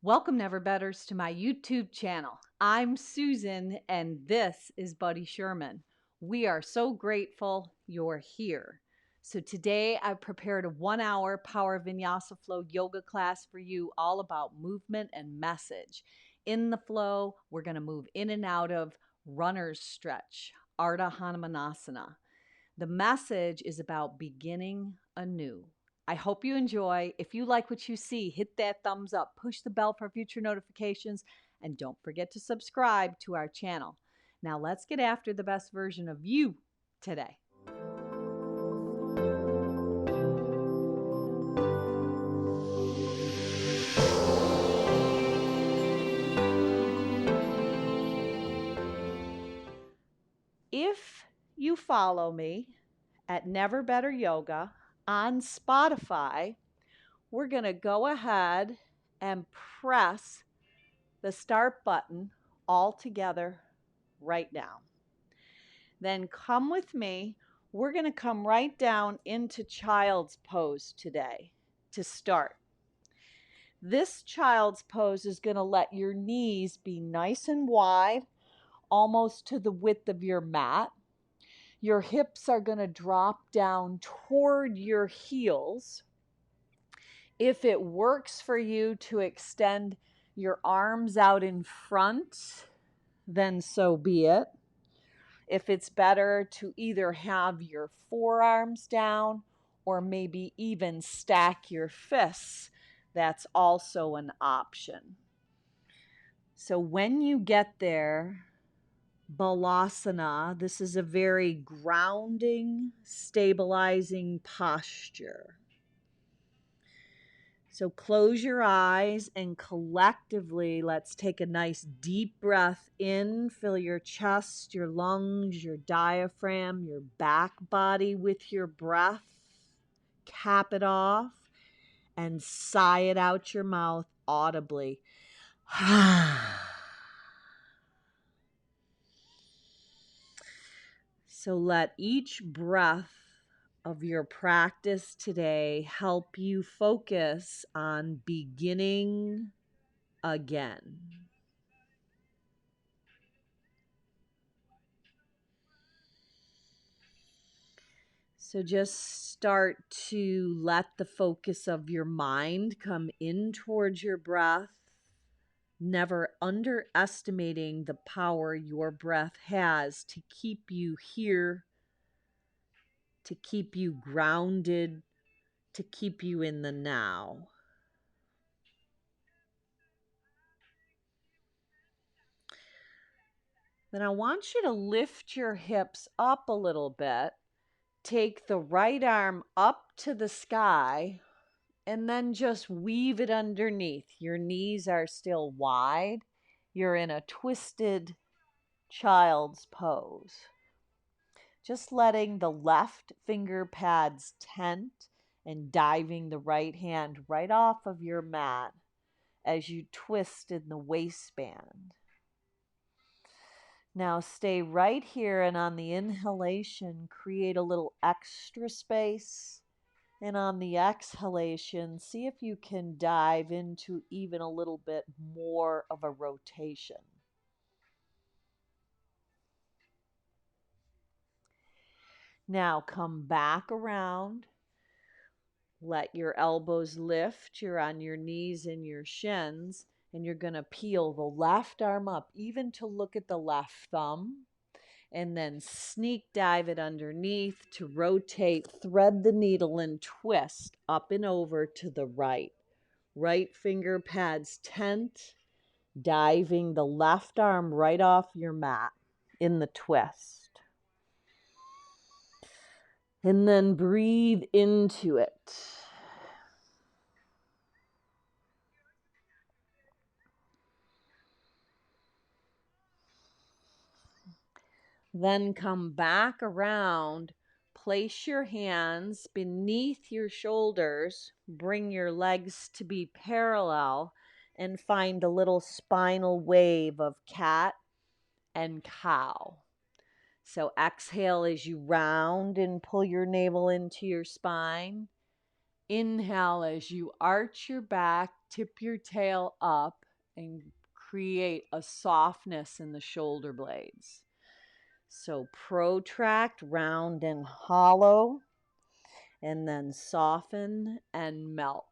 Welcome, Never Betters, to my YouTube channel. I'm Susan, and this is Buddy Sherman. We are so grateful you're here. So today I've prepared a 1-hour Power Vinyasa Flow yoga class for you, all about movement and message. In the flow, we're going to move in and out of runner's stretch, Ardha Hanumanasana. The message is about beginning anew. I hope you enjoy. If you like what you see, hit that thumbs up, push the bell for future notifications, and don't forget to subscribe to our channel. Now let's get after the best version of you today. If you follow me at Never Better Yoga on Spotify, we're going to go ahead and press the start button all together right now. Then come with me. We're going to come right down into child's pose today to start. This child's pose is going to let your knees be nice and wide, almost to the width of your mat. Your hips are going to drop down toward your heels. If it works for you to extend your arms out in front, then so be it. If it's better to either have your forearms down or maybe even stack your fists, that's also an option. So when you get there, Balasana, this is a very grounding, stabilizing posture. So close your eyes and collectively, let's take a nice deep breath in. Fill your chest, your lungs, your diaphragm, your back body with your breath. Cap it off and sigh it out your mouth audibly. So let each breath of your practice today help you focus on beginning again. So just start to let the focus of your mind come in towards your breath, never underestimating the power your breath has to keep you here, to keep you grounded, to keep you in the now. Then I want you to lift your hips up a little bit. Take the right arm up to the sky and then just weave it underneath. Your knees are still wide. You're in a twisted child's pose. Just letting the left finger pads tent and diving the right hand right off of your mat as you twist in the waistband. Now stay right here, and on the inhalation, create a little extra space. And on the exhalation, see if you can dive into even a little bit more of a rotation. Now come back around. Let your elbows lift. You're on your knees and your shins. And you're going to peel the left arm up, even to look at the left thumb. And then sneak dive it underneath to rotate, thread the needle and twist up and over to the right. Right finger pads tent, diving the left arm right off your mat in the twist. And then breathe into it. Then come back around, place your hands beneath your shoulders, bring your legs to be parallel, and find a little spinal wave of cat and cow. So exhale as you round and pull your navel into your spine. Inhale as you arch your back, tip your tail up, and create a softness in the shoulder blades. So protract, round and hollow, and then soften and melt.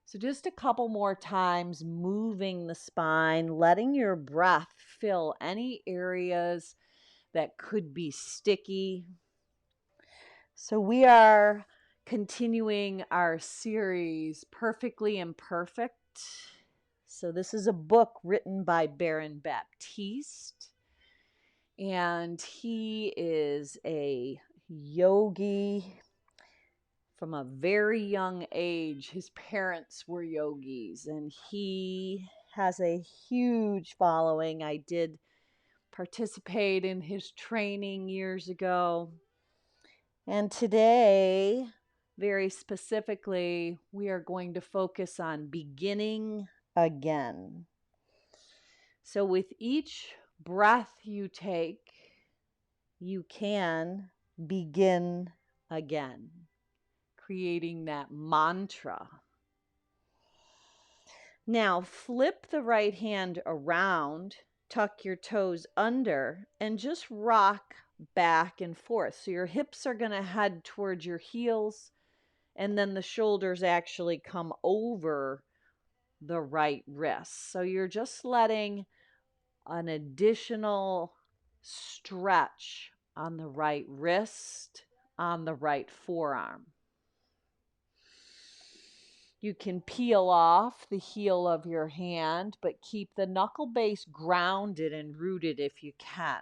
So just a couple more times, moving the spine, letting your breath fill any areas that could be sticky. So we are continuing our series, Perfectly Imperfect. So this is a book written by Baron Baptiste, and he is a yogi from a very young age. His parents were yogis, and he has a huge following. I did participate in his training years ago. And today, very specifically, we are going to focus on beginning again. So with each breath you take, you can begin again, creating that mantra. Now flip the right hand around, tuck your toes under, and just rock back and forth. So your hips are going to head towards your heels, and then the shoulders actually come over the right wrist. So you're just letting an additional stretch on the right wrist, on the right forearm. You can peel off the heel of your hand, but keep the knuckle base grounded and rooted if you can.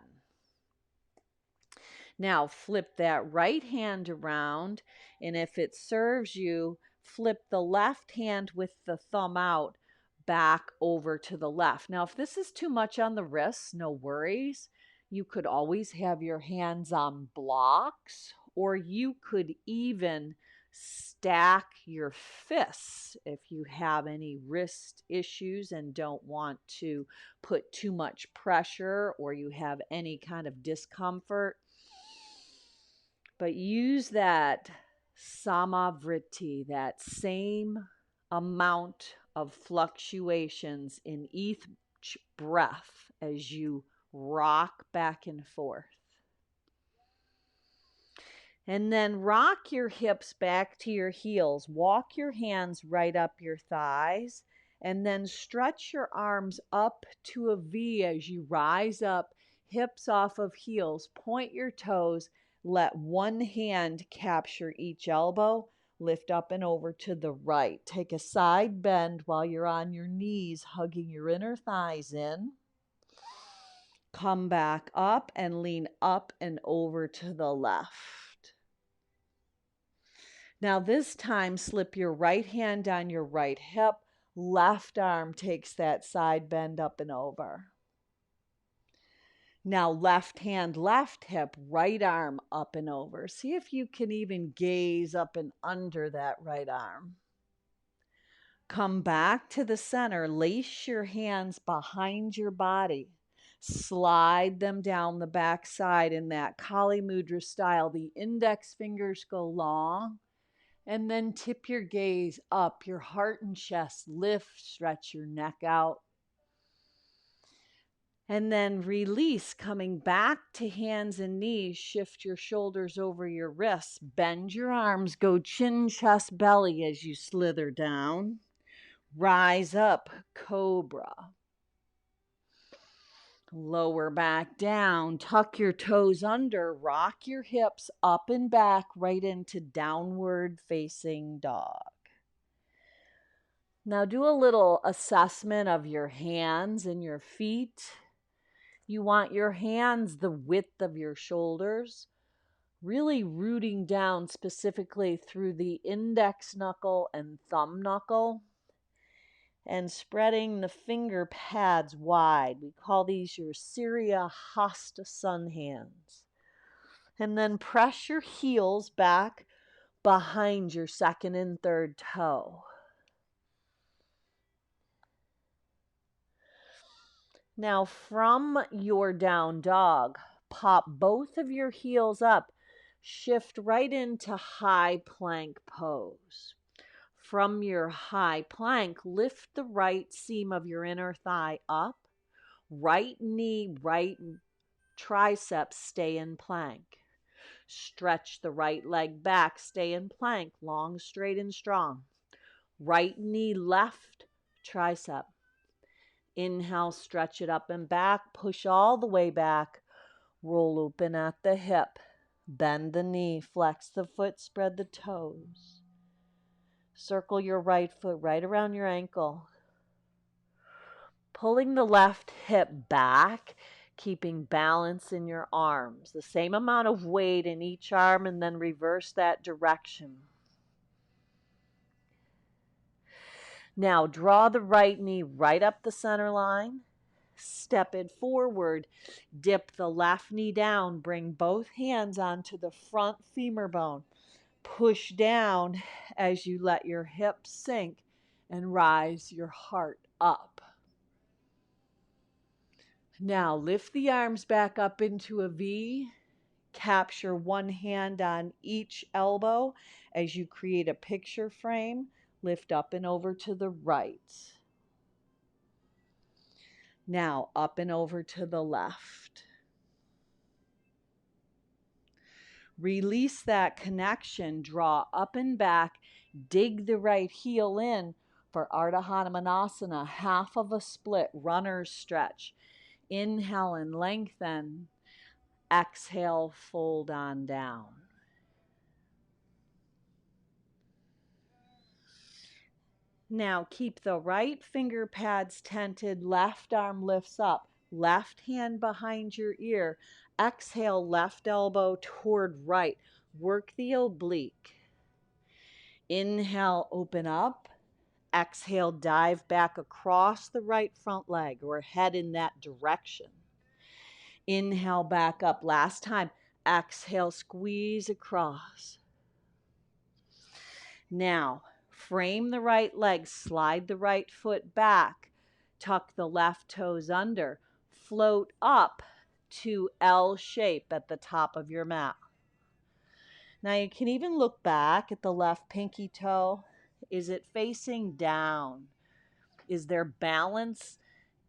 Now flip that right hand around, and if it serves you, flip the left hand with the thumb out back over to the left. Now, if this is too much on the wrists, no worries. You could always have your hands on blocks, or you could even stack your fists if you have any wrist issues and don't want to put too much pressure, or you have any kind of discomfort. But use that samavriti, that same amount of fluctuations in each breath as you rock back and forth. And then rock your hips back to your heels. Walk your hands right up your thighs, and then stretch your arms up to a V as you rise up, hips off of heels. Point your toes. Let one hand capture each elbow. Lift up and over to the right. Take a side bend while you're on your knees, hugging your inner thighs in. Come back up and lean up and over to the left. Now this time, slip your right hand on your right hip. Left arm takes that side bend up and over. Now left hand, left hip, right arm up and over. See if you can even gaze up and under that right arm. Come back to the center. Lace your hands behind your body. Slide them down the back side in that Kali Mudra style. The index fingers go long. And then tip your gaze up, your heart and chest lift, stretch your neck out. And then release, coming back to hands and knees. Shift your shoulders over your wrists. Bend your arms, go chin, chest, belly as you slither down. Rise up, cobra. Lower back down, tuck your toes under, rock your hips up and back right into downward facing dog. Now do a little assessment of your hands and your feet. You want your hands the width of your shoulders, really rooting down specifically through the index knuckle and thumb knuckle, and spreading the finger pads wide. We call these your Surya Hasta sun hands. And then press your heels back behind your second and third toe. Now from your down dog, pop both of your heels up Shift right into high plank pose. From your high plank, lift the right seam of your inner thigh up. Right knee, right triceps stay in plank. Stretch the right leg back, stay in plank, long, straight, and strong. Right knee, left tricep. Inhale, stretch it up and back, push all the way back. Roll open at the hip. Bend the knee, flex the foot, spread the toes. Circle your right foot right around your ankle. Pulling the left hip back, keeping balance in your arms. The same amount of weight in each arm, and then reverse that direction. Now draw the right knee right up the center line. Step it forward. Dip the left knee down. Bring both hands onto the front femur bone. Push down as you let your hips sink and rise your heart up. Now lift the arms back up into a V. Capture one hand on each elbow as you create a picture frame. Lift up and over to the right. Now up and over to the left. Release that connection. Draw up and back. Dig the right heel in for Ardha Hanumanasana, half of a split runner's stretch. Inhale and lengthen. Exhale, fold on down. Now keep the right finger pads tented, left arm lifts up, left hand behind your ear. Exhale, left elbow toward right. Work the oblique. Inhale, open up. Exhale, dive back across the right front leg or head in that direction. Inhale, back up. Last time. Exhale, squeeze across. Now, frame the right leg, slide the right foot back, tuck the left toes under, float up to L shape at the top of your mat. Now you can even look back at the left pinky toe. Is it facing down? Is there balance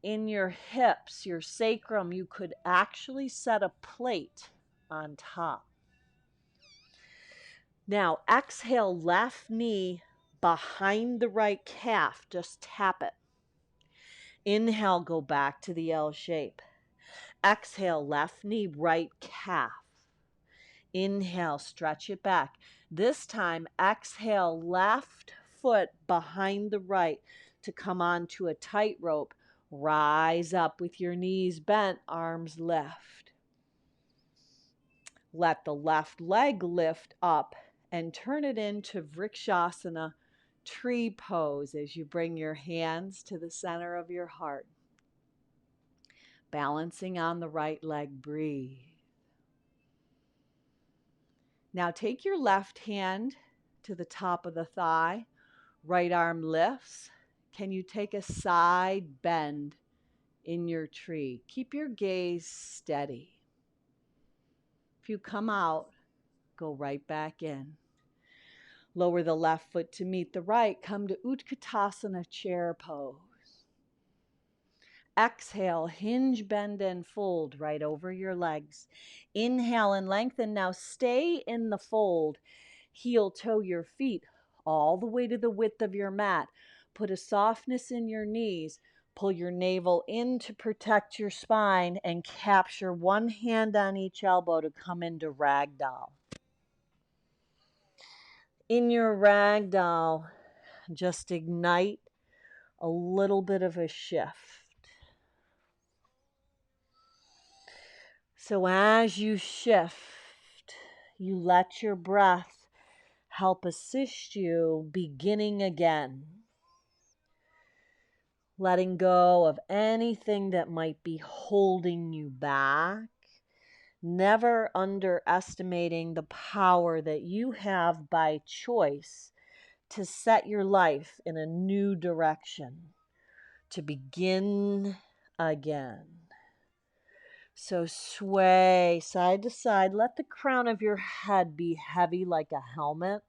in your hips, your sacrum? You could actually set a plate on top. Now exhale, left knee behind the right calf. Just tap it. Inhale, go back to the L shape. Exhale, left knee, right calf. Inhale, stretch it back. This time, exhale, left foot behind the right to come onto a tightrope. Rise up with your knees bent, arms lift. Let the left leg lift up and turn it into Vrikshasana, tree pose, as you bring your hands to the center of your heart. Balancing on the right leg, breathe. Now take your left hand to the top of the thigh. Right arm lifts. Can you take a side bend in your tree? Keep your gaze steady. If you come out, go right back in. Lower the left foot to meet the right. Come to Utkatasana, chair pose. Exhale, hinge, bend, and fold right over your legs. Inhale and lengthen. Now stay in the fold. Heel toe your feet all the way to the width of your mat. Put a softness in your knees. Pull your navel in to protect your spine and capture one hand on each elbow to come into ragdoll. In your ragdoll, just ignite a little bit of a shift. So as you shift, you let your breath help assist you beginning again. Letting go of anything that might be holding you back. Never underestimating the power that you have by choice to set your life in a new direction, to begin again. So sway side to side. Let the crown of your head be heavy like a helmet.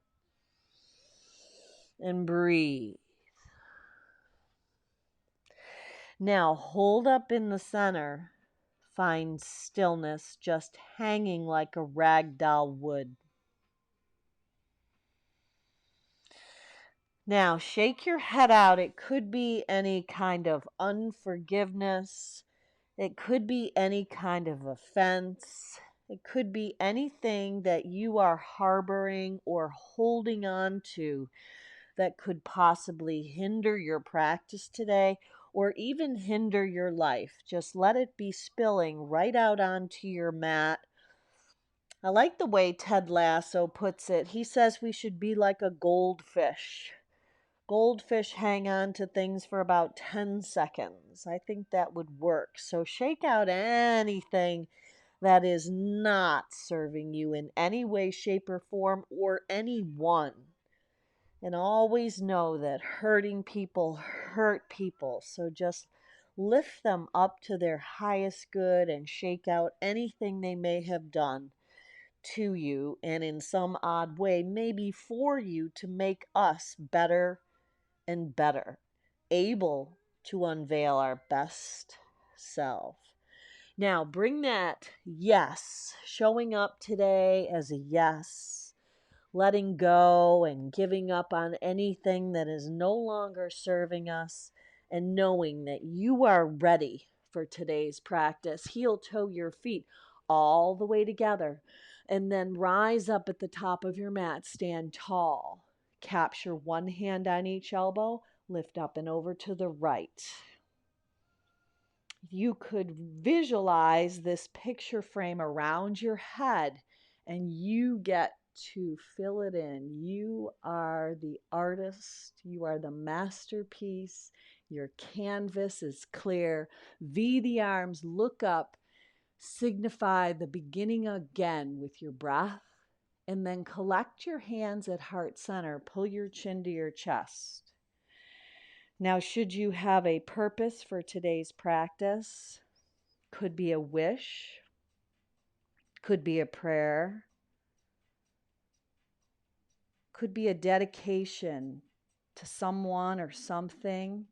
And breathe. Now hold up in the center. Find stillness just hanging like a rag doll would. Now shake your head out. It could be any kind of unforgiveness. It could be any kind of offense. It could be anything that you are harboring or holding on to that could possibly hinder your practice today or even hinder your life. Just let it be spilling right out onto your mat. I like the way Ted Lasso puts it. He says we should be like a goldfish. Goldfish hang on to things for about 10 seconds. I think that would work. So shake out anything that is not serving you in any way, shape, or form, or anyone. And always know that hurting people hurt people. So just lift them up to their highest good and shake out anything they may have done to you and in some odd way, maybe for you to make us better and better, able to unveil our best self. Now, bring that yes, showing up today as a yes, letting go and giving up on anything that is no longer serving us, and knowing that you are ready for today's practice. Heel toe your feet all the way together, and then rise up at the top of your mat. Stand tall. Capture one hand on each elbow. Lift up and over to the right. You could visualize this picture frame around your head, and you get to fill it in. You are the artist. You are the masterpiece. Your canvas is clear. V the arms, look up, signify the beginning again with your breath, and then collect your hands at heart center. Pull your chin to your chest. Now, should you have a purpose for today's practice, could be a wish, could be a prayer, could be a dedication to someone or something.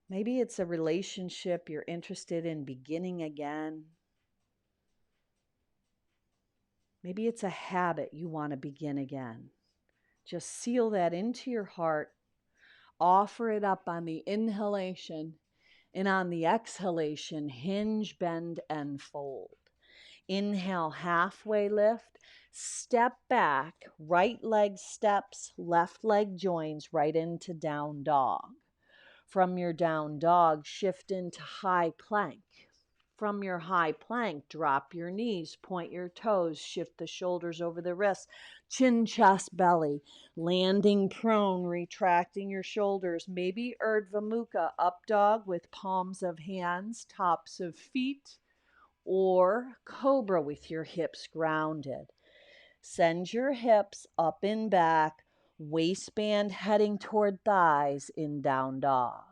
Maybe it's a relationship you're interested in beginning again. Maybe it's a habit you want to begin again. Just seal that into your heart. Offer it up on the inhalation, and on the exhalation, hinge, bend, and fold. Inhale, halfway lift. Step back, right leg steps, left leg joins right into down dog. From your down dog, shift into high plank. From your high plank, drop your knees, point your toes, shift the shoulders over the wrists, chin, chest, belly, landing prone, retracting your shoulders, maybe Urdhva Mukha, up dog with palms of hands, tops of feet, or cobra with your hips grounded. Send your hips up and back, waistband heading toward thighs in down dog.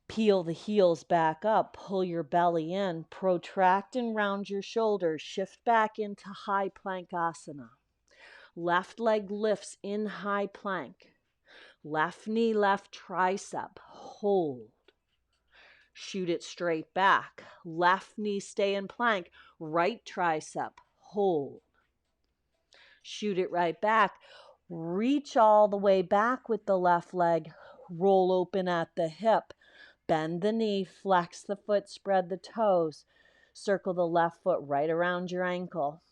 Peel the heels back up, pull your belly in, protract and round your shoulders, shift back into high plank asana. Left leg lifts in high plank. Left knee, left tricep, hold. Shoot it straight back. Left knee stay in plank, right tricep, hold. Shoot it right back. Reach all the way back with the left leg, roll open at the hip. Bend the knee, flex the foot, spread the toes. Circle the left foot right around your ankle.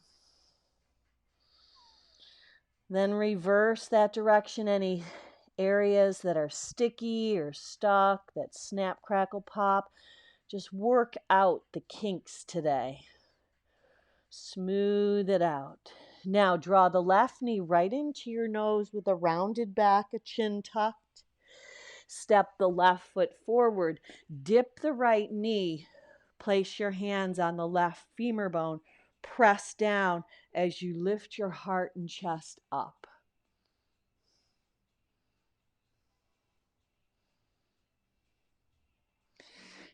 Then reverse that direction. Any areas that are sticky or stuck, that snap, crackle, pop, just work out the kinks today. Smooth it out. Now draw the left knee right into your nose with a rounded back, a chin tucked. Step the left foot forward. Dip the right knee. Place your hands on the left femur bone. Press down as you lift your heart and chest up.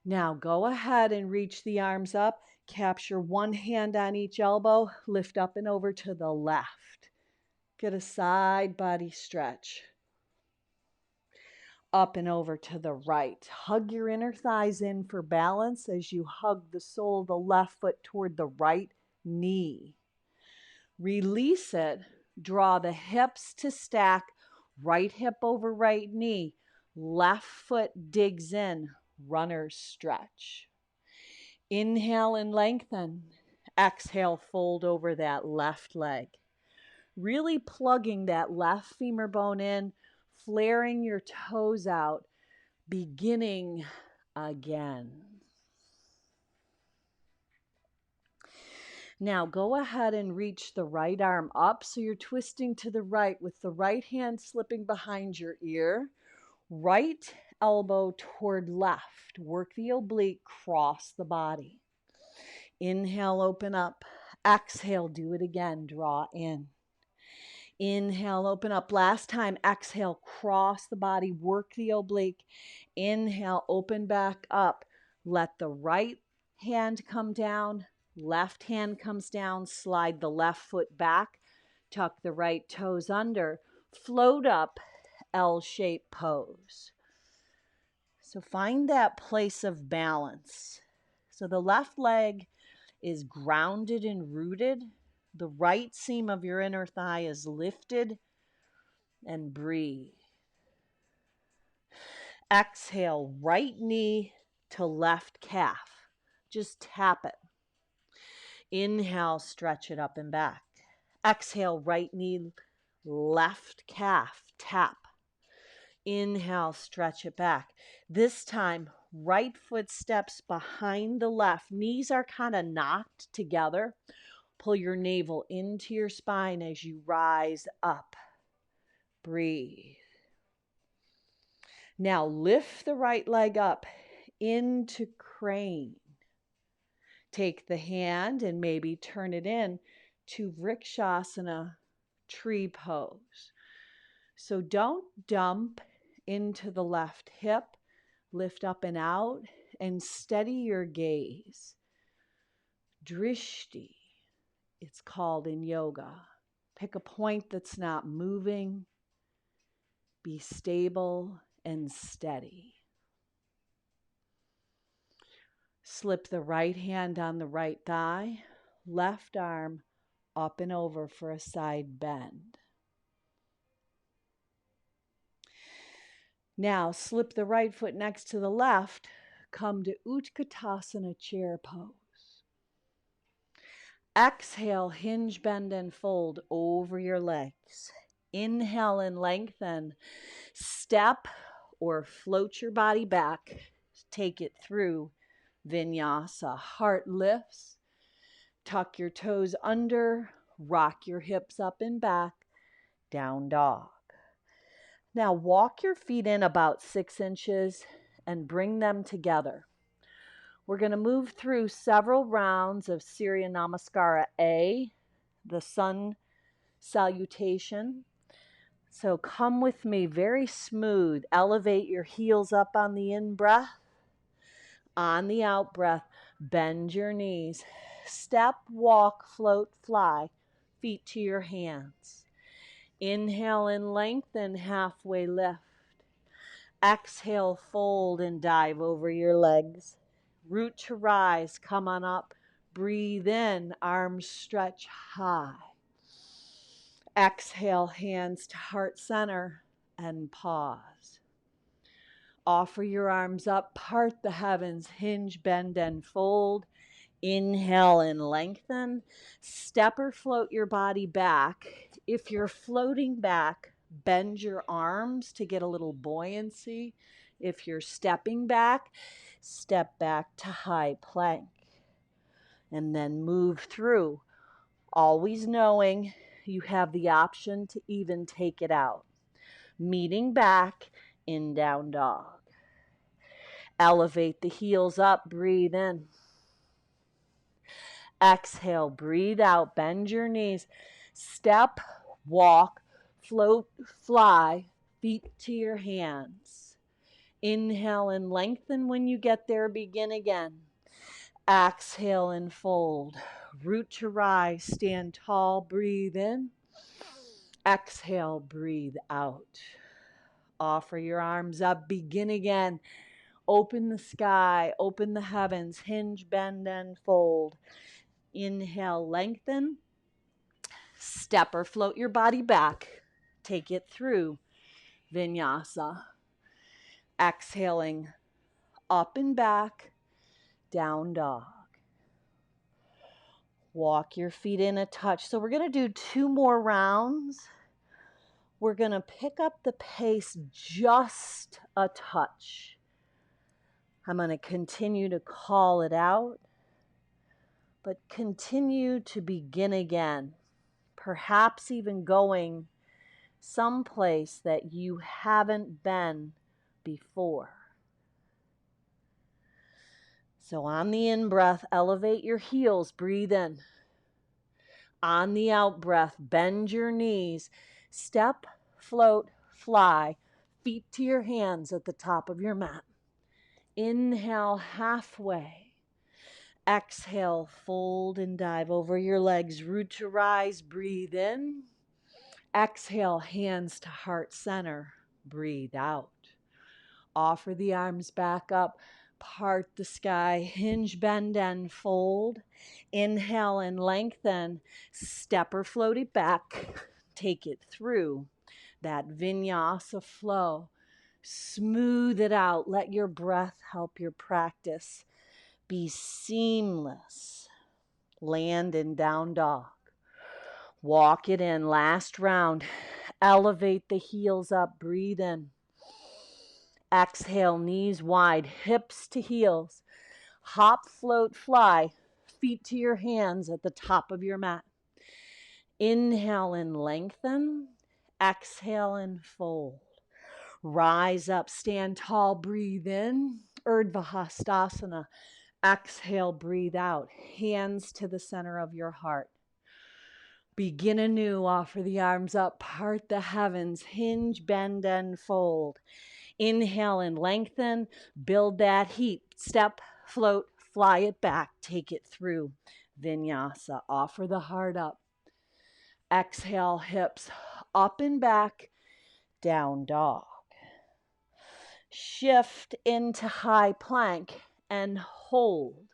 Now go ahead and reach the arms up. Capture one hand on each elbow. Lift up and over to the left. Get a side body stretch. Up and over to the right. Hug your inner thighs in for balance as you hug the sole of the left foot toward the right knee. Release it. Draw the hips to stack. Right hip over right knee. Left foot digs in. Runner's stretch. Inhale and lengthen. Exhale, fold over that left leg. Really plugging that left femur bone in, flaring your toes out, beginning again. Now go ahead and reach the right arm up so you're twisting to the right with the right hand slipping behind your ear. Right elbow toward left. Work the oblique, cross the body. Inhale, open up. Exhale, do it again, draw in. Inhale, open up. Last time, exhale, cross the body, work the oblique. Inhale, open back up. Let the right hand come down, left hand comes down, slide the left foot back, tuck the right toes under, float up, L-shaped pose. So find that place of balance. So the left leg is grounded and rooted. The right seam of your inner thigh is lifted, and breathe. Exhale, right knee to left calf. Just tap it. Inhale, stretch it up and back. Exhale, right knee, left calf, tap. Inhale, stretch it back. This time, right foot steps behind the left. Knees are kind of knocked together. Pull your navel into your spine as you rise up. Breathe. Now lift the right leg up into crane. Take the hand and maybe turn it in to Vrikshasana, tree pose. So don't dump into the left hip. Lift up and out and steady your gaze. Drishti, it's called in yoga. Pick a point that's not moving. Be stable and steady. Slip the right hand on the right thigh, left arm up and over for a side bend. Now slip the right foot next to the left, come to Utkatasana, chair pose. Exhale, hinge, bend, and fold over your legs. Inhale and lengthen. Step or float your body back. Take it through Vinyasa. Heart lifts. Tuck your toes under. Rock your hips up and back. Down dog. Now walk your feet in about 6 inches and bring them together. We're going to move through several rounds of Surya Namaskara A, the sun salutation. So come with me, very smooth. Elevate your heels up on the in-breath. On the out-breath, bend your knees. Step, walk, float, fly, feet to your hands. Inhale and lengthen, halfway lift. Exhale, fold and dive over your legs. Root to rise, come on up. Breathe in, arms stretch high. Exhale, hands to heart center and pause. Offer your arms up, part the heavens, hinge, bend, and fold. Inhale and lengthen. Step or float your body back. If you're floating back, bend your arms to get a little buoyancy. If you're stepping back, step back to high plank. And then move through, always knowing you have the option to even take it out. Meeting back in down dog. Elevate the heels up, breathe in. Exhale, breathe out, bend your knees. Step, walk, float, fly, feet to your hands. Inhale and lengthen. When you get there, begin again. Exhale and fold. Root to rise, stand tall, breathe in. Exhale, breathe out. Offer your arms up, begin again. Open the sky, open the heavens, hinge, bend, and fold. Inhale, lengthen. Step or float your body back. Take it through Vinyasa. Exhaling, up and back, down dog. Walk your feet in a touch. So we're going to do 2 more rounds. We're going to pick up the pace just a touch. I'm going to continue to call it out, but continue to begin again. Perhaps even going someplace that you haven't been before. So on the in-breath, elevate your heels, breathe in. On the out-breath, bend your knees, step, float, fly, feet to your hands at the top of your mat. Inhale halfway. Exhale, fold and dive over your legs, root to rise, breathe in. Exhale, hands to heart center, breathe out. Offer the arms back up, part the sky, hinge, bend, and fold. Inhale and lengthen, step or float it back, take it through that vinyasa flow. Smooth it out, let your breath help your practice be seamless. Land in down dog. Walk it in, last round. Elevate the heels up, breathe in. Exhale, knees wide, hips to heels. Hop, float, fly, feet to your hands at the top of your mat. Inhale and lengthen. Exhale and fold. Rise up, stand tall, breathe in. Urdhva Hastasana. Exhale, breathe out. Hands to the center of your heart. Begin anew, offer the arms up, part the heavens, hinge, bend, and fold. Inhale and lengthen, build that heat. Step, float, fly it back, take it through Vinyasa. Offer the heart up. Exhale, hips up and back, down dog. Shift into high plank and hold.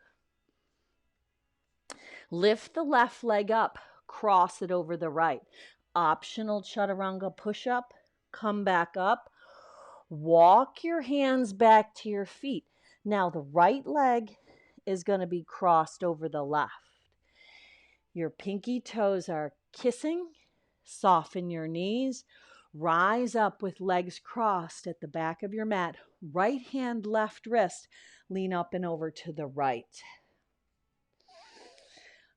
Lift the left leg up, cross it over the right. Optional chaturanga push-up, come back up. Walk your hands back to your feet. Now the right leg is going to be crossed over the left. Your pinky toes are kissing. Soften your knees. Rise up with legs crossed at the back of your mat. Right hand, left wrist. Lean up and over to the right.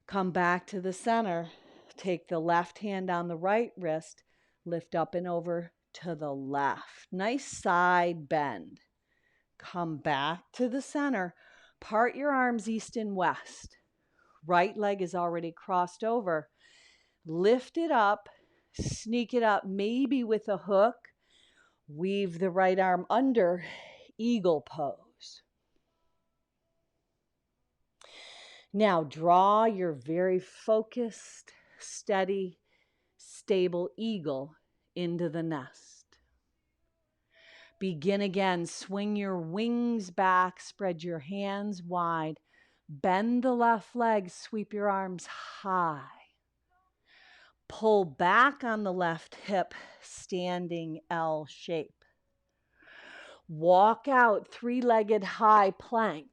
Come back to the center. Take the left hand on the right wrist. Lift up and over to the left. Nice side bend. Come back to the center. Part your arms east and west. Right leg is already crossed over. Lift it up. Sneak it up, maybe with a hook. Weave the right arm under, eagle pose. Now draw your very focused, steady, stable eagle into the nest. Begin again. Swing your wings back, spread your hands wide. Bend the left leg, sweep your arms high. Pull back on the left hip, standing L shape. Walk out, three-legged high plank.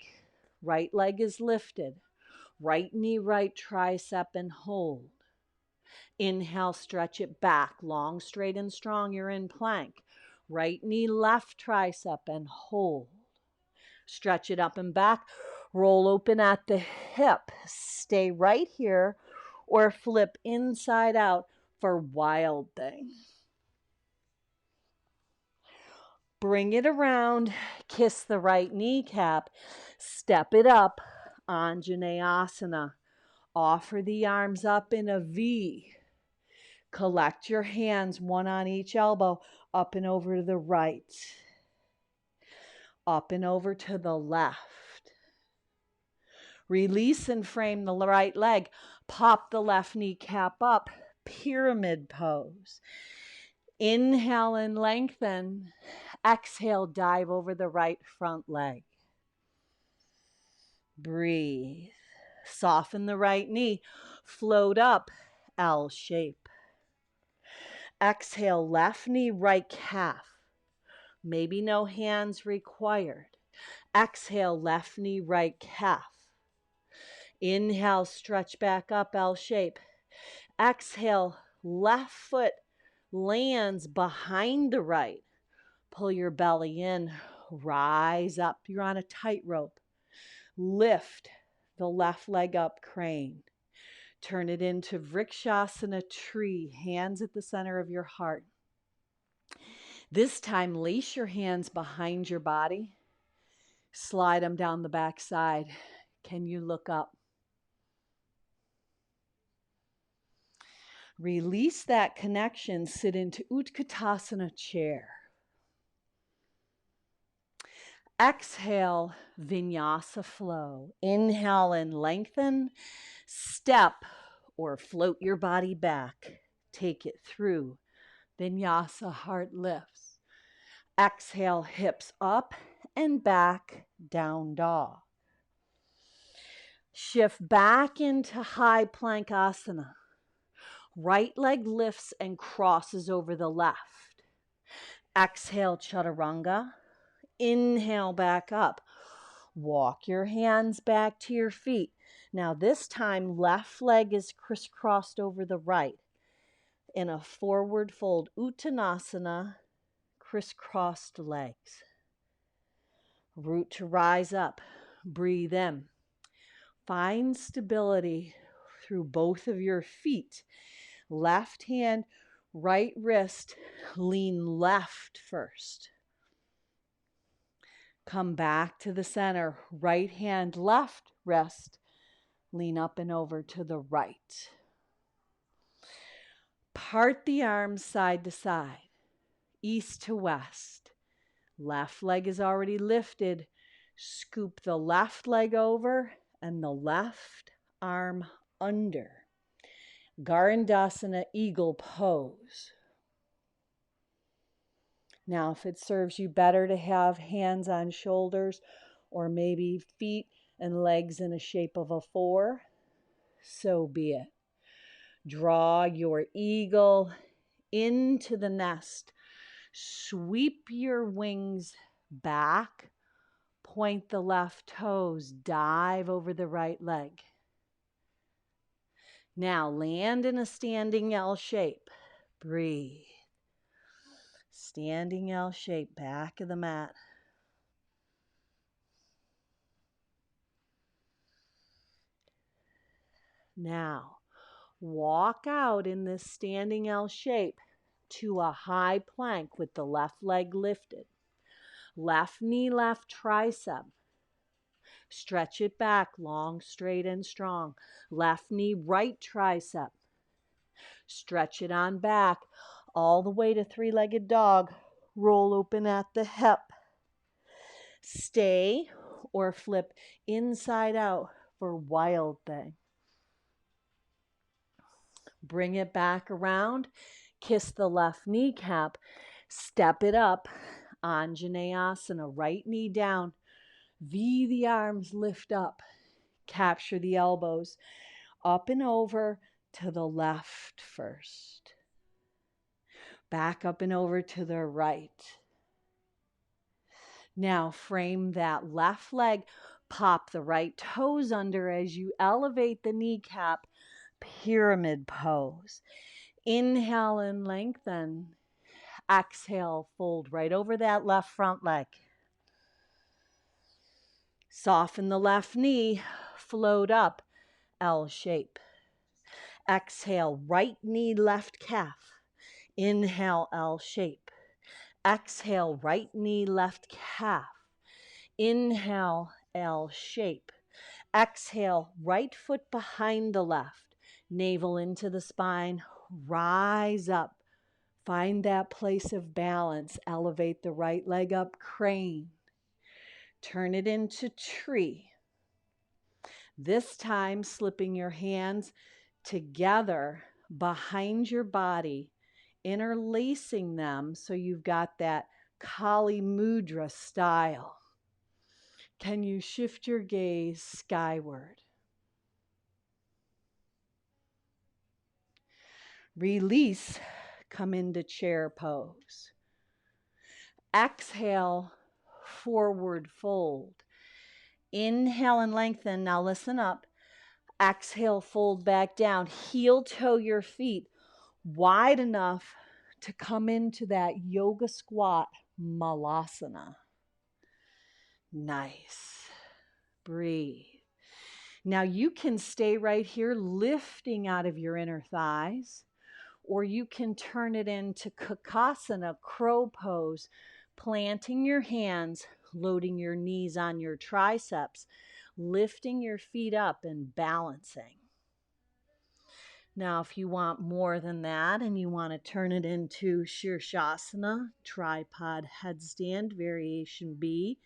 Right leg is lifted. Right knee, right tricep, and hold. Inhale, stretch it back. Long, straight, and strong. You're in plank. Right knee, left tricep, and hold. Stretch it up and back. Roll open at the hip. Stay right here or flip inside out for wild thing. Bring it around. Kiss the right kneecap. Step it up. Anjaneyasana. Offer the arms up in a V. Collect your hands, one on each elbow, up and over to the right. Up and over to the left. Release and frame the right leg. Pop the left kneecap up. Pyramid pose. Inhale and lengthen. Exhale, dive over the right front leg. Breathe. Soften the right knee. Float up, L shape. Exhale, left knee, right calf. Maybe no hands required. Exhale, left knee, right calf. Inhale, stretch back up, L shape. Exhale, left foot lands behind the right. Pull your belly in, rise up. You're on a tightrope. Lift the left leg up, crane. Turn it into Vrikshasana tree, hands at the center of your heart. This time, lace your hands behind your body. Slide them down the back side. Can you look up? Release that connection. Sit into Utkatasana chair. Exhale, Vinyasa flow. Inhale and lengthen. Step or float your body back. Take it through. Vinyasa, heart lifts. Exhale, hips up and back, down dog. Shift back into high plank asana. Right leg lifts and crosses over the left. Exhale, chaturanga. Inhale, back up. Walk your hands back to your feet. Now this time, left leg is crisscrossed over the right. In a forward fold, Uttanasana, crisscrossed legs. Root to rise up. Breathe in. Find stability through both of your feet. Left hand, right wrist, lean left first. Come back to the center. Right hand, left wrist, lean up and over to the right. Part the arms side to side, east to west. Left leg is already lifted. Scoop the left leg over and the left arm under. Garandasana, eagle pose. Now, if it serves you better to have hands on shoulders or maybe feet and legs in a shape of a 4, so be it. Draw your eagle into the nest. Sweep your wings back. Point the left toes. Dive over the right leg. Now land in a standing L shape. Breathe. Standing L shape, back of the mat. Now, walk out in this standing L shape to a high plank with the left leg lifted. Left knee, left tricep. Stretch it back, long, straight, and strong. Left knee, right tricep. Stretch it on back, all the way to three-legged dog. Roll open at the hip. Stay or flip inside out for wild thing. Bring it back around. Kiss the left kneecap. Step it up. Anjaneyasana, right knee down. V the arms, lift up. Capture the elbows. Up and over to the left first. Back up and over to the right. Now frame that left leg. Pop the right toes under as you elevate the kneecap. Pyramid pose. Inhale and lengthen. Exhale, fold right over that left front leg. Soften the left knee. Float up, L shape. Exhale, right knee, left calf. Inhale, L shape. Exhale, right knee, left calf. Inhale, L shape. Exhale, right foot behind the left. Navel into the spine. Rise up. Find that place of balance. Elevate the right leg up, crane. Turn it into tree. This time, slipping your hands together behind your body, interlacing them so you've got that Kali Mudra style. Can you shift your gaze skyward? Release, come into chair pose. Exhale, forward fold. Inhale and lengthen. Now listen up. Exhale, fold back down. Heel toe your feet wide enough to come into that yoga squat malasana. Nice. Breathe. Now you can stay right here lifting out of your inner thighs, or you can turn it into Kakasana, crow pose, planting your hands, loading your knees on your triceps, lifting your feet up and balancing. Now, if you want more than that and you want to turn it into Shirshasana, tripod headstand, variation B,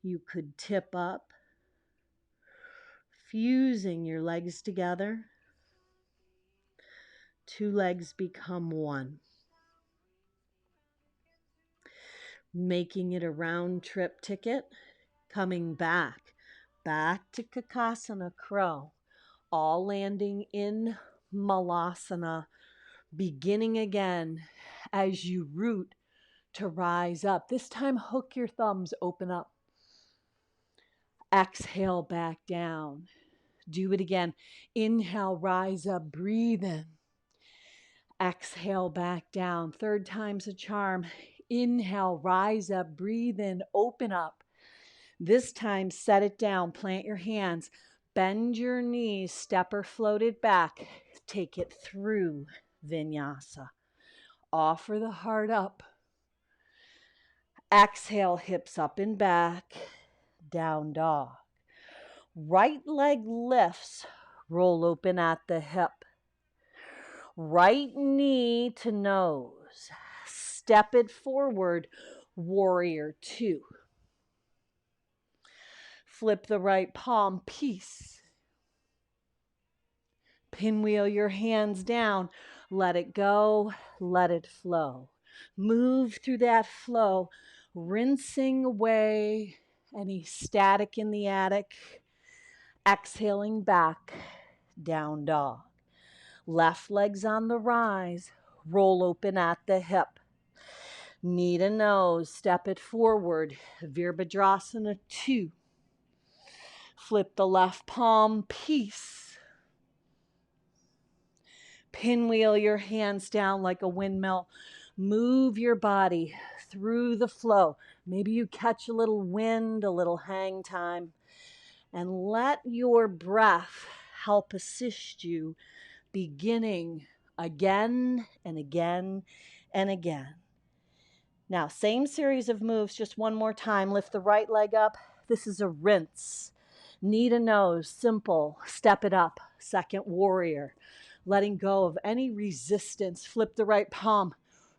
you could tip up, fusing your legs together. Two legs become one. Making it a round trip ticket, coming back to Kakasana, crow, all landing in Malasana, beginning again as you root to rise up. This time, hook your thumbs, open up. Exhale back down. Do it again. Inhale, rise up, breathe in. Exhale back down. Third time's a charm. Inhale, rise up, breathe in, open up. This time, set it down, plant your hands, bend your knees, stepper floated back. Take it through Vinyasa. Offer the heart up. Exhale, hips up and back, down dog. Right leg lifts, roll open at the hip. Right knee to nose. Step it forward, warrior two. Flip the right palm, peace. Pinwheel your hands down. Let it go, let it flow. Move through that flow, rinsing away any static in the attic. Exhaling back, down dog. Left leg's on the rise, roll open at the hip. Knee to nose, step it forward, Virabhadrasana 2. Flip the left palm, peace. Pinwheel your hands down like a windmill. Move your body through the flow. Maybe you catch a little wind, a little hang time. And let your breath help assist you, beginning again and again and again. Now, same series of moves, just one more time. Lift the right leg up. This is a rinse. Knee to nose, simple. Step it up. Second warrior. Letting go of any resistance. Flip the right palm.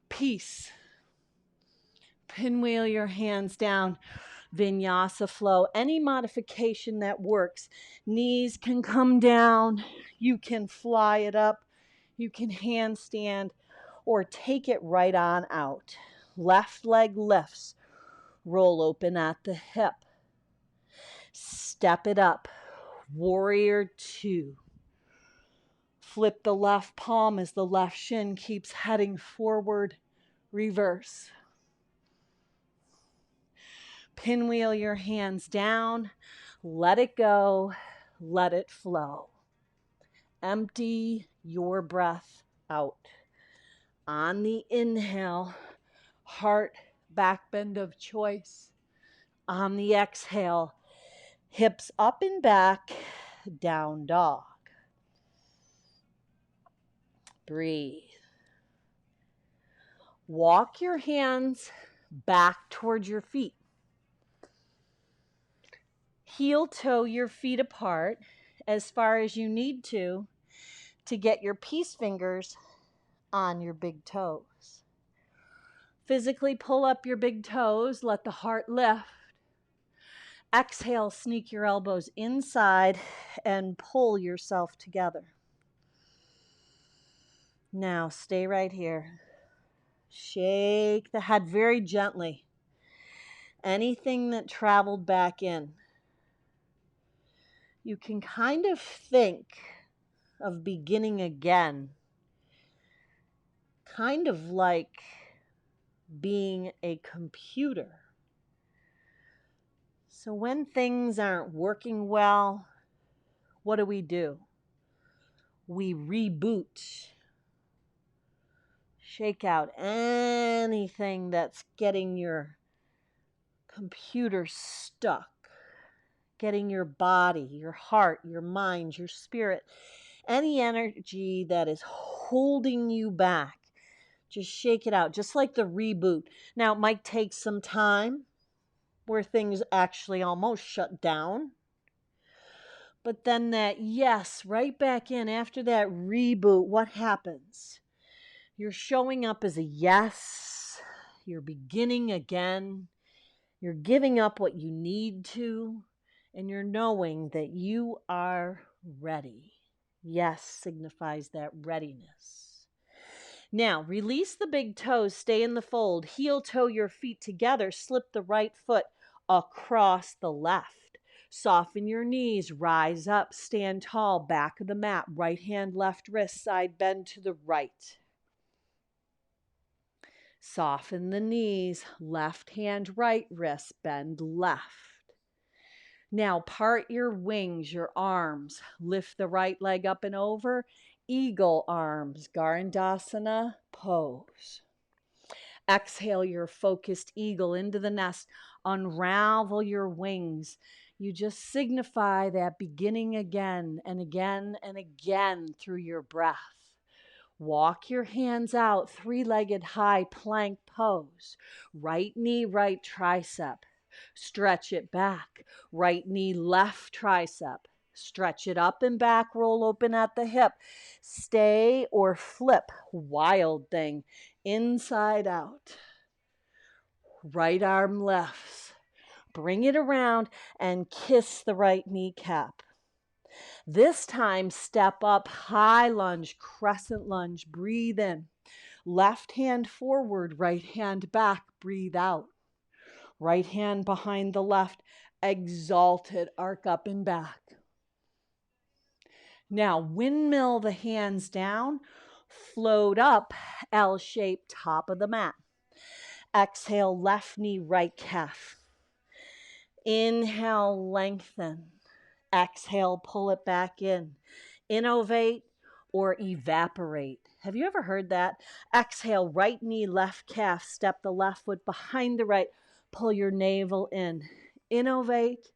Peace. Pinwheel your hands down. Vinyasa flow. Any modification that works. Knees can come down. You can fly it up. You can handstand or take it right on out. Left leg lifts. Roll open at the hip. Step it up. Warrior two. Flip the left palm as the left shin keeps heading forward. Reverse. Pinwheel your hands down. Let it go. Let it flow. Empty your breath out. On the inhale, heart back bend of choice. On the exhale, hips up and back, down dog. Breathe. Walk your hands back towards your feet. Heel toe your feet apart as far as you need to get your peace fingers on your big toes. Physically pull up your big toes, let the heart lift. Exhale, sneak your elbows inside and pull yourself together. Now, stay right here. Shake the head very gently. Anything that traveled back in. You can kind of think of beginning again, kind of like being a computer. So when things aren't working well, what do? We reboot. Shake out anything that's getting your computer stuck, getting your body, your heart, your mind, your spirit, any energy that is holding you back. Just shake it out, just like the reboot. Now, it might take some time where things actually almost shut down. But then that yes, right back in after that reboot, what happens? You're showing up as a yes. You're beginning again. You're giving up what you need to. And you're knowing that you are ready. Yes signifies that readiness. Now, release the big toes, stay in the fold. Heel toe your feet together. Slip the right foot across the left. Soften your knees, rise up, stand tall, back of the mat, right hand, left wrist, side bend to the right. Soften the knees, left hand, right wrist, bend left. Now part your wings, your arms. Lift the right leg up and over. Eagle arms, Garandasana pose. Exhale your focused eagle into the nest. Unravel your wings. You just signify that beginning again and again and again through your breath. Walk your hands out, three-legged high plank pose. Right knee, right tricep. Stretch it back. Right knee, left tricep. Stretch it up and back, roll open at the hip. Stay or flip, wild thing, inside out. Right arm lifts. Bring it around and kiss the right kneecap. This time, step up, high lunge, crescent lunge. Breathe in. Left hand forward, right hand back. Breathe out. Right hand behind the left. Exalted, arc up and back. Now, windmill the hands down. Float up, L shape, top of the mat. Exhale, left knee, right calf. Inhale, lengthen. Exhale, pull it back in. Innovate or evaporate. Have you ever heard that? Exhale, right knee, left calf. Step the left foot behind the right. Pull your navel in. Innovate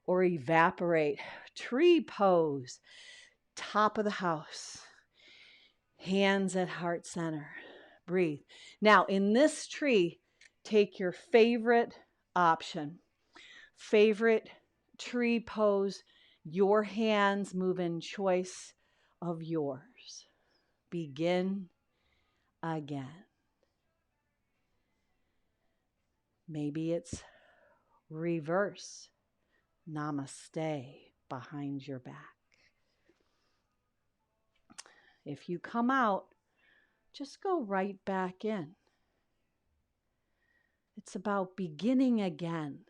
or evaporate. Tree pose. Top of the house. Hands at heart center. Breathe. Now, in this tree, take your favorite option. Favorite tree pose. Your hands move in choice of yours. Begin again. Maybe it's reverse. Namaste behind your back. If you come out, just go right back in. It's about beginning again.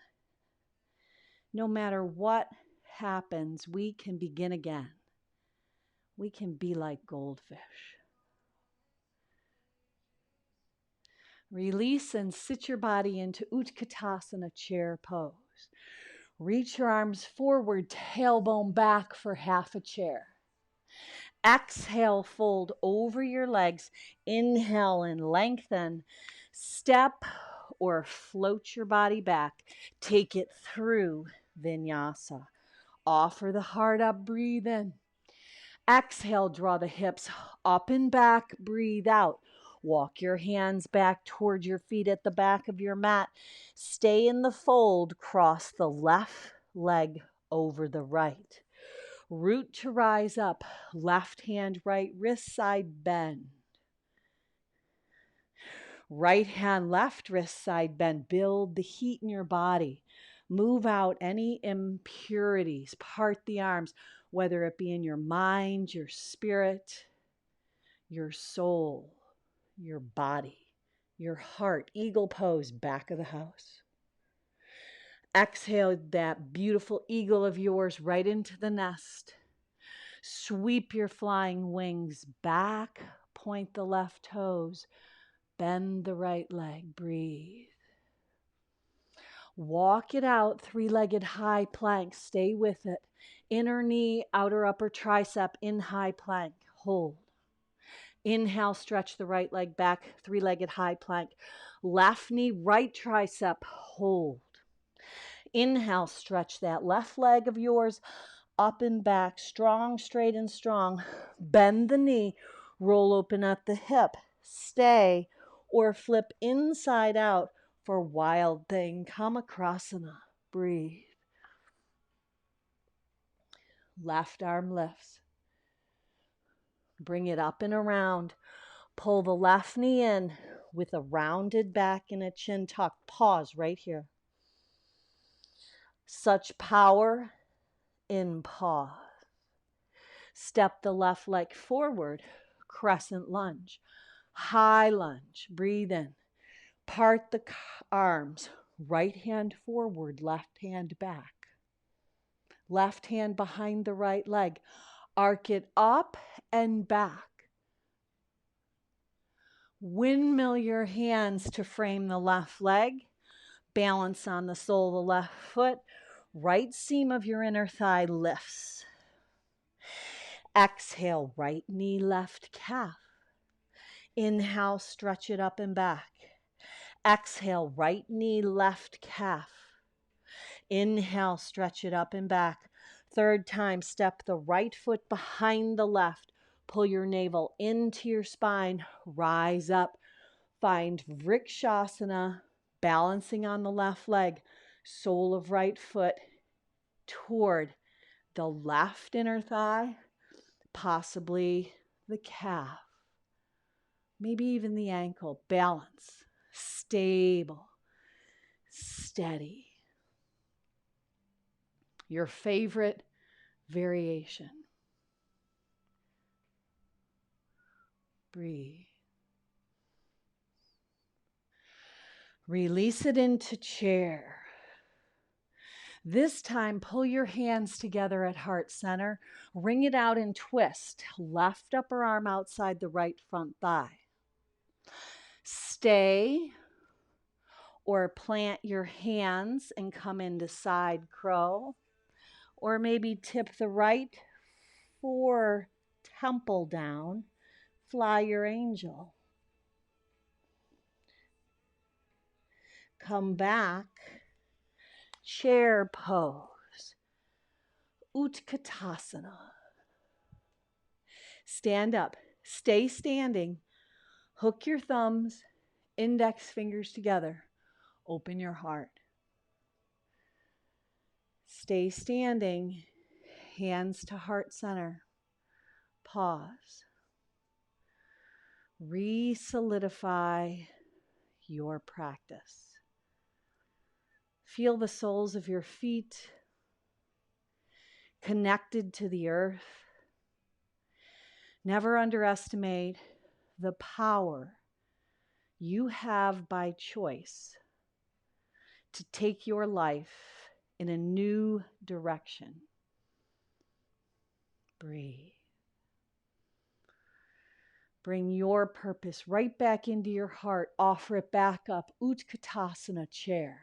No matter what happens, we can begin again. We can be like goldfish. Release and sit your body into Utkatasana chair pose. Reach your arms forward, tailbone back for half a chair. Exhale, fold over your legs. Inhale and lengthen. Step or float your body back. Take it through Vinyasa. Offer the heart up, breathe in. Exhale, draw the hips up and back, breathe out. Walk your hands back toward your feet at the back of your mat. Stay in the fold, cross the left leg over the right. Root to rise up, left hand, right wrist, side bend. Right hand, left wrist, side bend. Build the heat in your body. Move out any impurities. Part the arms, whether it be in your mind, your spirit, your soul, your body, your heart. Eagle pose, back of the house. Exhale that beautiful eagle of yours right into the nest. Sweep your flying wings back, point the left toes, bend the right leg, breathe. Walk it out, three-legged high plank, stay with it. Inner knee, outer upper tricep in high plank, hold. Inhale, stretch the right leg back, three-legged high plank. Left knee, right tricep, hold. Inhale, stretch that left leg of yours up and back, strong, straight and strong. Bend the knee, roll open at the hip, stay, or flip inside out for wild thing. Kamakrasana, breathe. Left arm lifts. Bring it up and around. Pull the left knee in with a rounded back and a chin tuck. Pause right here. Such power in pause. Step the left leg forward, crescent lunge. High lunge, breathe in. Part the arms, right hand forward, left hand back. Left hand behind the right leg. Arc it up and back. Windmill your hands to frame the left leg. Balance on the sole of the left foot. Right seam of your inner thigh lifts. Exhale, right knee, left calf. Inhale, stretch it up and back. Exhale, right knee, left calf. Inhale, stretch it up and back. Third time, step the right foot behind the left. Pull your navel into your spine. Rise up. Find Vrikshasana, balancing on the left leg. Sole of right foot toward the left inner thigh, possibly the calf, maybe even the ankle. Balance, stable, steady. Your favorite variation. Breathe. Release it into chair. This time, pull your hands together at heart center. Wring it out and twist. Left upper arm outside the right front thigh. Stay or plant your hands and come into side crow. Or maybe tip the right fore temple down. Fly your angel. Come back. Chair pose. Utkatasana. Stand up. Stay standing. Hook your thumbs, index fingers together. Open your heart. Stay standing. Hands to heart center. Pause. Re-solidify your practice. Feel the soles of your feet connected to the earth. Never underestimate the power you have by choice to take your life in a new direction. Breathe. Bring your purpose right back into your heart. Offer it back up. Utkatasana, chair.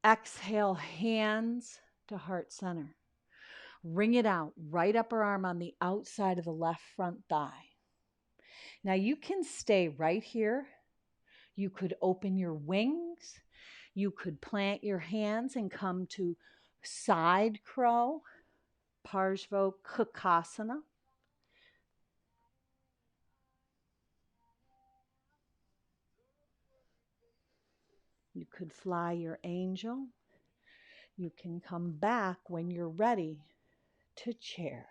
Exhale, hands to heart center. Wring it out, right upper arm on the outside of the left front thigh. Now you can stay right here. You could open your wings. You could plant your hands and come to side crow, Parshva Kakasana. You could fly your angel. You can come back when you're ready to chair.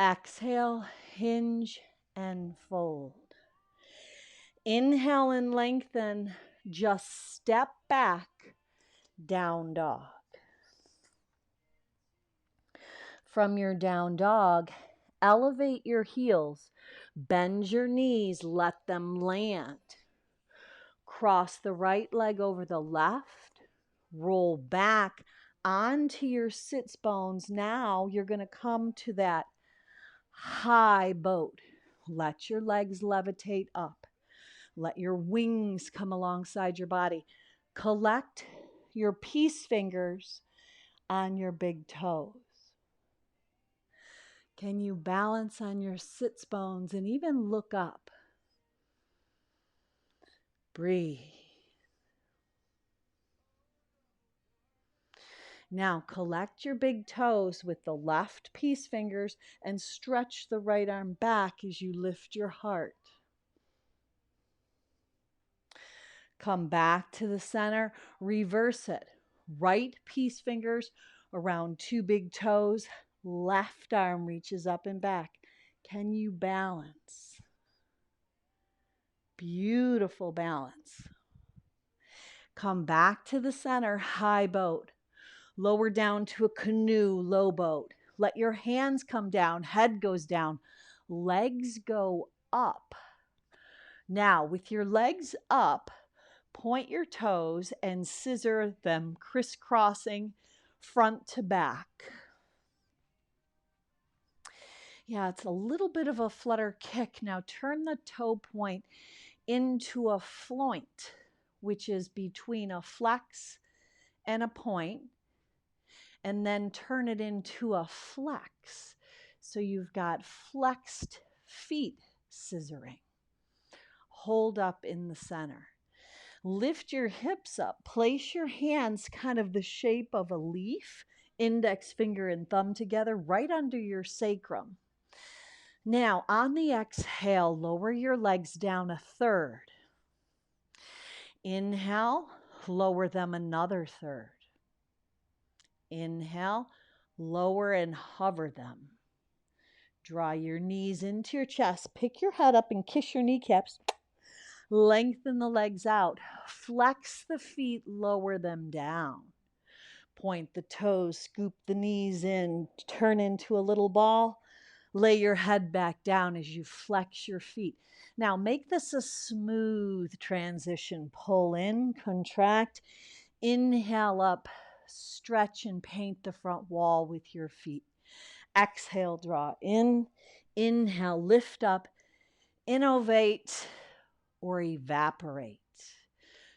Exhale, hinge and fold. Inhale and lengthen. just step back, down dog. From your down dog, elevate your heels, bend your knees, let them land. Cross the right leg over the left, roll back onto your sits bones. Now you're going to come to that high boat. Let your legs levitate up. Let your wings come alongside your body. Collect your peace fingers on your big toes. Can you balance on your sits bones and even look up? Breathe. Now collect your big toes with the left peace fingers and stretch the right arm back as you lift your heart. Come back to the center, reverse it. Right peace fingers around two big toes, left arm reaches up and back. Can you balance? Beautiful balance. Come back to the center, high boat. Lower down to a canoe, low boat. Let your hands come down, head goes down, legs go up. Now, with your legs up, point your toes and scissor them, crisscrossing front to back. Yeah, it's a little bit of a flutter kick. Now turn the toe point into a floint, which is between a flex and a point, and then turn it into a flex. So you've got flexed feet scissoring. Hold up in the center. Lift your hips up. Place your hands kind of the shape of a leaf, index finger and thumb together right under your sacrum. Now, on the exhale, lower your legs down a third. Inhale, lower them another third. Inhale, lower and hover them. Draw your knees into your chest. Pick your head up and kiss your kneecaps. Lengthen the legs out. Flex the feet, lower them down. Point the toes, scoop the knees in, turn into a little ball. Lay your head back down as you flex your feet. Now make this a smooth transition. Pull in, contract, inhale up, stretch and paint the front wall with your feet. Exhale, draw in, inhale, lift up, innovate or evaporate.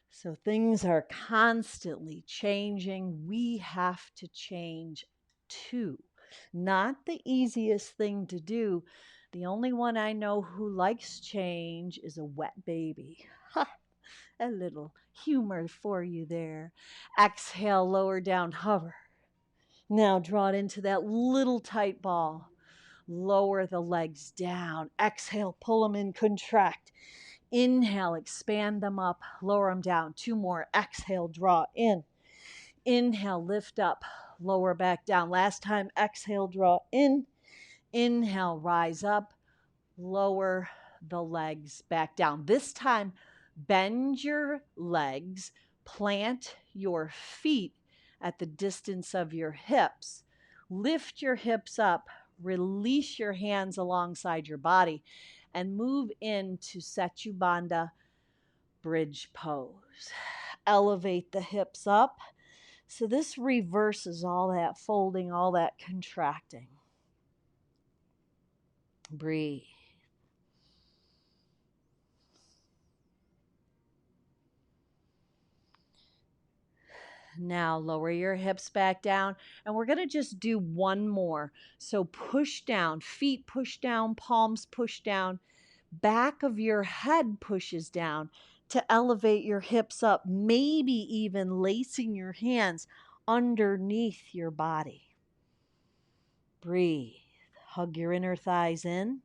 So things are constantly changing. We have to change too. Not the easiest thing to do. The only one I know who likes change is a wet baby. Ha! A little humor for you there. Exhale, lower down, hover. Now draw it into that little tight ball. Lower the legs down. Exhale, pull them in, contract. Inhale, expand them up, lower them down. Two more. Exhale, draw in. Inhale, lift up, lower back down. Last time, exhale, draw in. Inhale, rise up, lower the legs back down. This time, bend your legs, plant your feet at the distance of your hips. Lift your hips up, release your hands alongside your body, and move into Setu Bandha bridge pose. Elevate the hips up. So this reverses all that folding, all that contracting. Breathe. Now lower your hips back down, and we're going to just do one more. So push down, feet push down, palms push down, back of your head pushes down to elevate your hips up, maybe even lacing your hands underneath your body. Breathe. Hug your inner thighs in.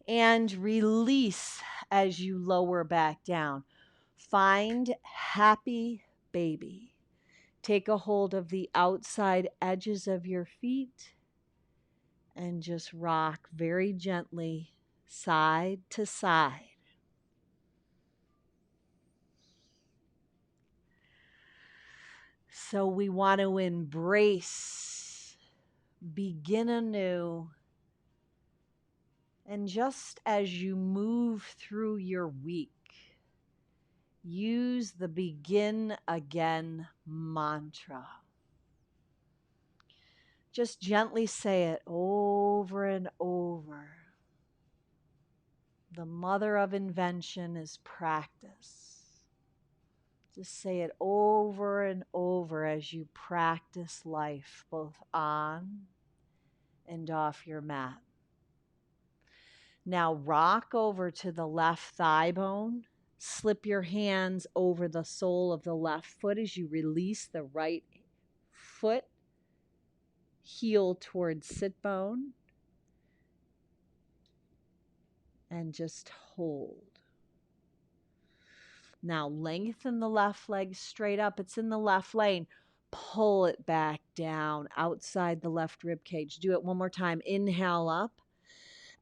And release as you lower back down. Find happy baby. Take a hold of the outside edges of your feet and just rock very gently side to side. So we want to embrace, begin anew, and just as you move through your week, use the begin again mantra. Just gently say it over and over. The mother of invention is practice. Just say it over and over as you practice life, both on and off your mat. Now rock over to the left thigh bone. Slip your hands over the sole of the left foot as you release the right foot, heel towards sit bone, and just hold. Now lengthen the left leg straight up. It's in the left lane. Pull it back down outside the left rib cage. Do it one more time. Inhale up.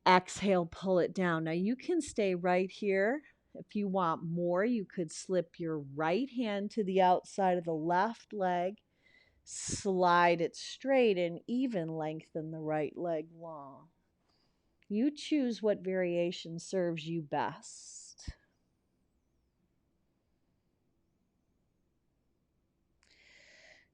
Exhale, pull it down. Now you can stay right here. If you want more, you could slip your right hand to the outside of the left leg, slide it straight, and even lengthen the right leg long. You choose what variation serves you best.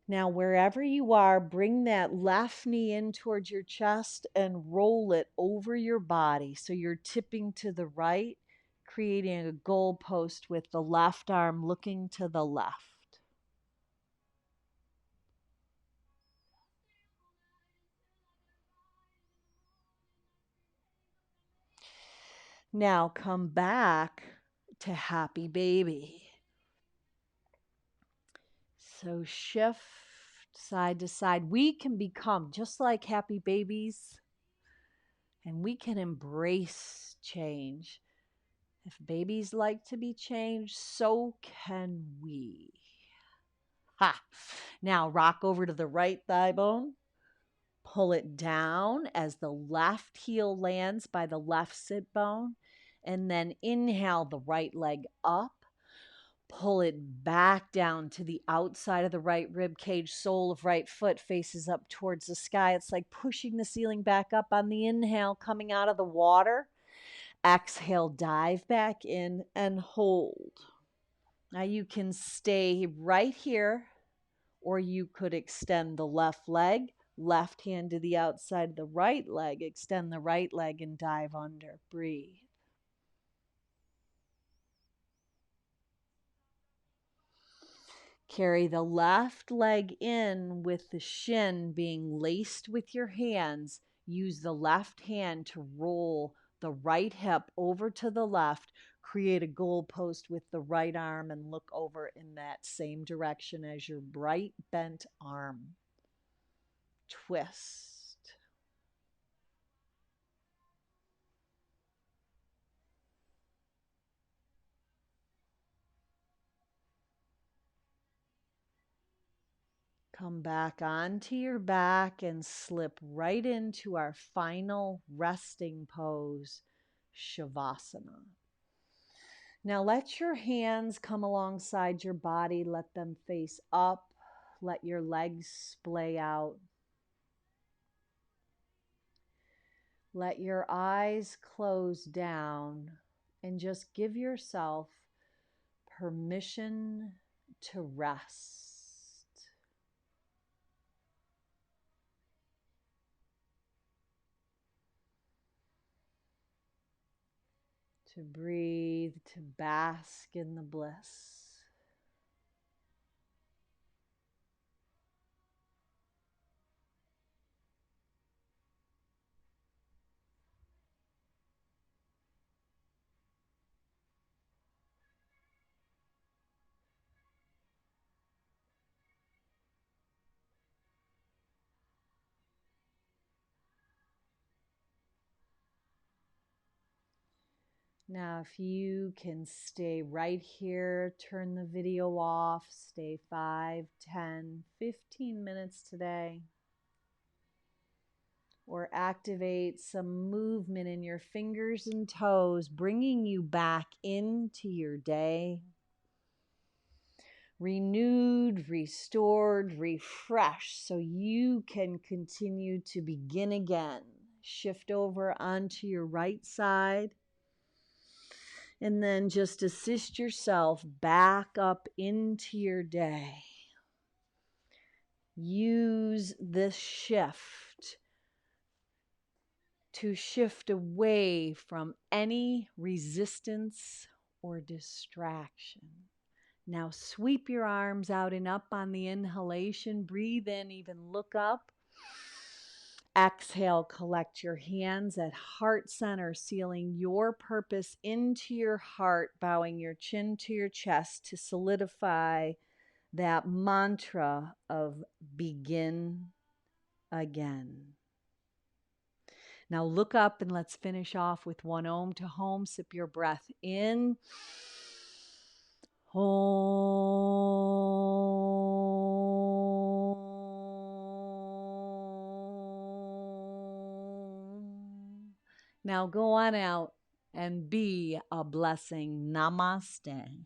Now, wherever you are, bring that left knee in towards your chest and roll it over your body. So you're tipping to the right, creating a goalpost with the left arm looking to the left. Now come back to happy baby. So shift side to side. We can become just like happy babies, and we can embrace change. If babies like to be changed, so can we. Ha! Now rock over to the right thigh bone. Pull it down as the left heel lands by the left sit bone. And then inhale the right leg up. Pull it back down to the outside of the right rib cage. Sole of right foot faces up towards the sky. It's like pushing the ceiling back up on the inhale, coming out of the water. Exhale, dive back in and hold. Now you can stay right here, or you could extend the left leg, left hand to the outside of the right leg, extend the right leg and dive under. Breathe. Carry the left leg in with the shin being laced with your hands. Use the left hand to roll the right hip over to the left. Create a goalpost with the right arm and look over in that same direction as your right bent arm. Twist. Come back onto your back and slip right into our final resting pose, Shavasana. Now let your hands come alongside your body. Let them face up. Let your legs splay out. Let your eyes close down and just give yourself permission to rest. To breathe, to bask in the bliss. Now, if you can stay right here, turn the video off, stay 5, 10, 15 minutes today. Or activate some movement in your fingers and toes, bringing you back into your day. renewed, restored, refreshed, so you can continue to begin again. Shift over onto your right side. And then just assist yourself back up into your day. Use this shift to shift away from any resistance or distraction. Now sweep your arms out and up on the inhalation. Breathe in, even look up. Exhale, collect your hands at heart center, sealing your purpose into your heart, bowing your chin to your chest to solidify that mantra of begin again. Now look up and let's finish off with one Om to home. Sip your breath in. Om. Now go on out and be a blessing. Namaste.